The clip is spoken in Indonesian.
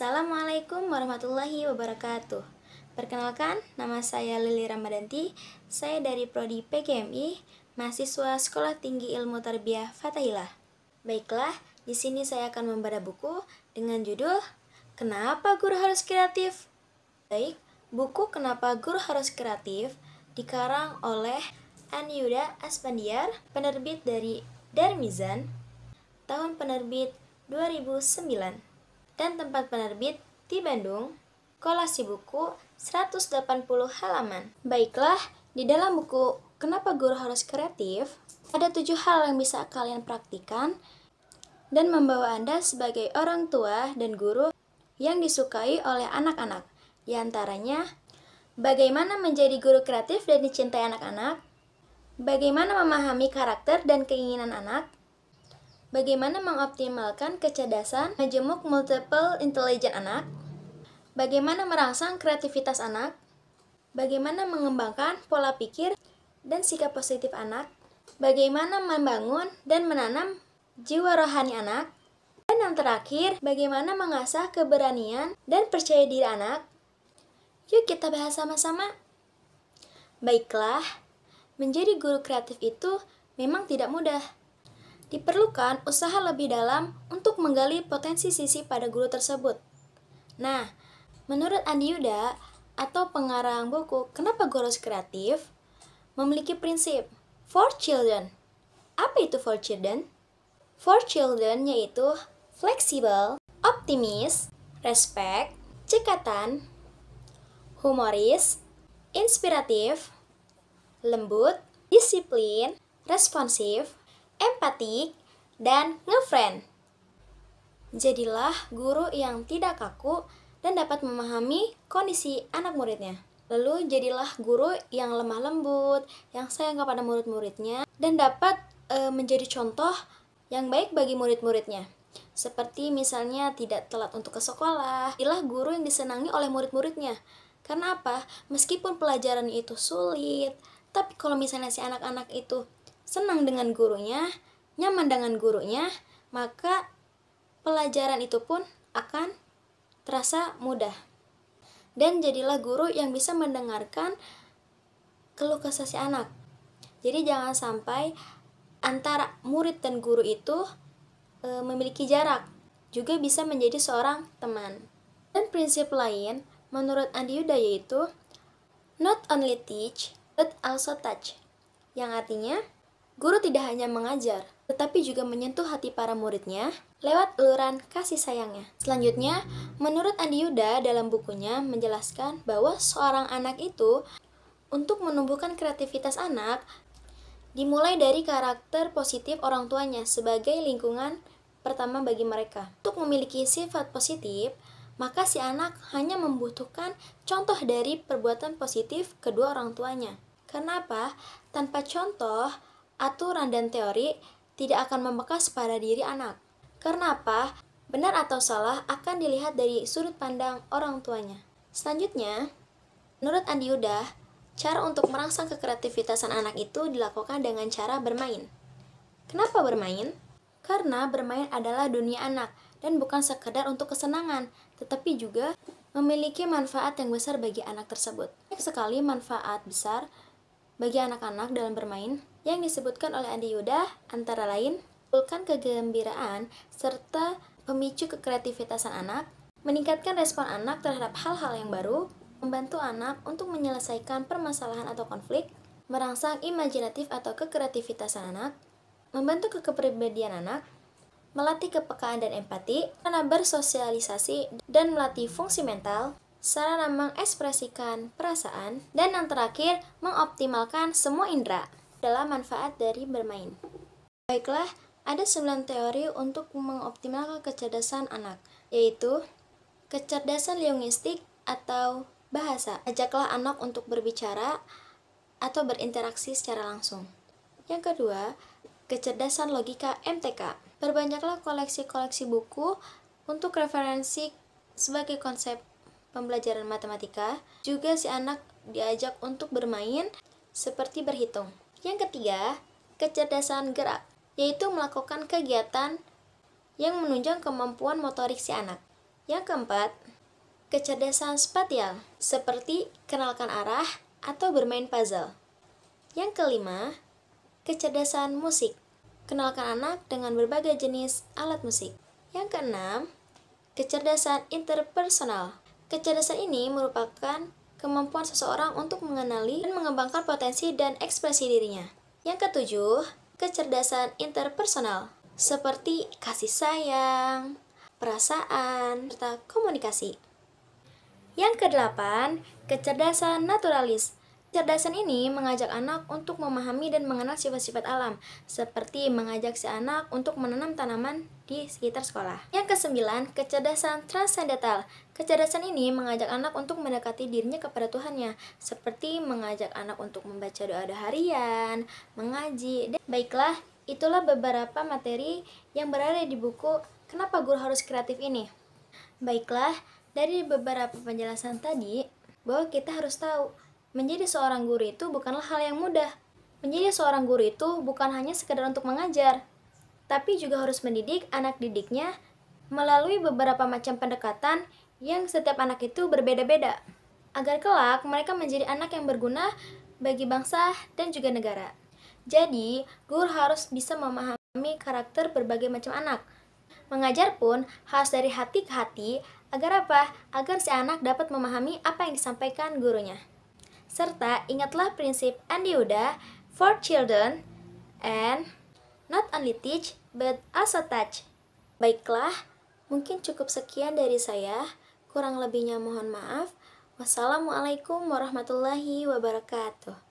Assalamualaikum warahmatullahi wabarakatuh. Perkenalkan, nama saya Lili Ramadanti. Saya dari Prodi PGMI, mahasiswa Sekolah Tinggi Ilmu Tarbiyah Fathaillah. Baiklah, di sini saya akan membaca buku dengan judul Kenapa Guru Harus Kreatif? Baik, buku Kenapa Guru Harus Kreatif dikarang oleh Anyuda Aspandiar, penerbit dari Darmizan, tahun penerbit 2009. Dan tempat penerbit di Bandung, kolasi buku 180 halaman. Baiklah, di dalam buku Kenapa Guru Harus Kreatif, ada 7 hal yang bisa kalian praktikan dan membawa Anda sebagai orang tua dan guru yang disukai oleh anak-anak. Di antaranya, bagaimana menjadi guru kreatif dan dicintai anak-anak, bagaimana memahami karakter dan keinginan anak, bagaimana mengoptimalkan kecerdasan majemuk multiple intelligence anak, bagaimana merangsang kreativitas anak, bagaimana mengembangkan pola pikir dan sikap positif anak, bagaimana membangun dan menanam jiwa rohani anak, dan yang terakhir, bagaimana mengasah keberanian dan percaya diri anak. Yuk kita bahas sama-sama. Baiklah, menjadi guru kreatif itu memang tidak mudah. Diperlukan usaha lebih dalam untuk menggali potensi sisi pada guru tersebut. Nah, menurut Andi Yuda atau pengarang buku Kenapa Guru Harus Kreatif, memiliki prinsip for children. Apa itu for children? For children yaitu fleksibel, optimis, respect, cekatan, humoris, inspiratif, lembut, disiplin, responsif, empatik, dan ngefriend. Jadilah guru yang tidak kaku dan dapat memahami kondisi anak muridnya. Lalu jadilah guru yang lemah lembut, yang sayang kepada murid-muridnya, dan dapat menjadi contoh yang baik bagi murid-muridnya. Seperti misalnya tidak telat untuk ke sekolah, jadilah guru yang disenangi oleh murid-muridnya. Karena apa? Meskipun pelajaran itu sulit, tapi kalau misalnya si anak-anak itu senang dengan gurunya, nyaman dengan gurunya, maka pelajaran itu pun akan terasa mudah. Dan jadilah guru yang bisa mendengarkan keluh kesah si anak. Jadi jangan sampai antara murid dan guru itu memiliki jarak, juga bisa menjadi seorang teman. Dan prinsip lain menurut Andi Yuda yaitu not only teach, but also touch, yang artinya guru tidak hanya mengajar, tetapi juga menyentuh hati para muridnya lewat uluran kasih sayangnya. Selanjutnya, menurut Andi Yuda dalam bukunya menjelaskan bahwa seorang anak itu untuk menumbuhkan kreativitas anak dimulai dari karakter positif orang tuanya sebagai lingkungan pertama bagi mereka. Untuk memiliki sifat positif, maka si anak hanya membutuhkan contoh dari perbuatan positif kedua orang tuanya. Karena apa? Tanpa contoh, aturan dan teori tidak akan membekas pada diri anak. Karena apa? Benar atau salah akan dilihat dari sudut pandang orang tuanya. Selanjutnya, menurut Andi Yuda, cara untuk merangsang kekreativitasan anak itu dilakukan dengan cara bermain. Kenapa bermain? Karena bermain adalah dunia anak dan bukan sekedar untuk kesenangan, tetapi juga memiliki manfaat yang besar bagi anak tersebut. Banyak sekali manfaat besar bagi anak-anak dalam bermain yang disebutkan oleh Andi Yuda antara lain menimbulkan kegembiraan serta pemicu kekreativitasan anak, meningkatkan respon anak terhadap hal-hal yang baru, membantu anak untuk menyelesaikan permasalahan atau konflik, merangsang imajinatif atau kekreativitasan anak, membantu kepribadian anak, melatih kepekaan dan empati, sarana bersosialisasi dan melatih fungsi mental, sarana mengekspresikan perasaan, dan yang terakhir, mengoptimalkan semua indera dalam manfaat dari bermain. Baiklah, ada 9 teori untuk mengoptimalkan kecerdasan anak, yaitu kecerdasan linguistik atau bahasa. Ajaklah anak untuk berbicara atau berinteraksi secara langsung. Yang kedua, kecerdasan logika MTK. Perbanyaklah koleksi-koleksi buku untuk referensi sebagai konsep pembelajaran matematika. Juga si anak diajak untuk bermain seperti berhitung. Yang ketiga, kecerdasan gerak, yaitu melakukan kegiatan yang menunjang kemampuan motorik si anak. Yang keempat, kecerdasan spatial, seperti kenalkan arah atau bermain puzzle. Yang kelima, kecerdasan musik, kenalkan anak dengan berbagai jenis alat musik. Yang keenam, kecerdasan interpersonal. Kecerdasan ini merupakan kemampuan seseorang untuk mengenali dan mengembangkan potensi dan ekspresi dirinya. Yang ketujuh, kecerdasan interpersonal, seperti kasih sayang, perasaan, serta komunikasi. Yang kedelapan, kecerdasan naturalis. Kecerdasan ini mengajak anak untuk memahami dan mengenal sifat-sifat alam, seperti mengajak si anak untuk menanam tanaman di sekitar sekolah. Yang kesembilan, kecerdasan transendental. Kecerdasan ini mengajak anak untuk mendekati dirinya kepada Tuhannya, seperti mengajak anak untuk membaca doa-doa harian, mengaji. Baiklah, itulah beberapa materi yang berada di buku Kenapa Guru Harus Kreatif ini. Baiklah, dari beberapa penjelasan tadi, bahwa kita harus tahu, menjadi seorang guru itu bukanlah hal yang mudah. Menjadi seorang guru itu bukan hanya sekedar untuk mengajar, tapi juga harus mendidik anak didiknya melalui beberapa macam pendekatan yang setiap anak itu berbeda-beda, agar kelak mereka menjadi anak yang berguna bagi bangsa dan juga negara. Jadi, guru harus bisa memahami karakter berbagai macam anak. Mengajar pun harus dari hati ke hati, agar apa? Agar si anak dapat memahami apa yang disampaikan gurunya. Serta ingatlah prinsip Andi Uda, for children, and not only teach, but also touch. Baiklah, mungkin cukup sekian dari saya. Kurang lebihnya mohon maaf. Wassalamualaikum warahmatullahi wabarakatuh.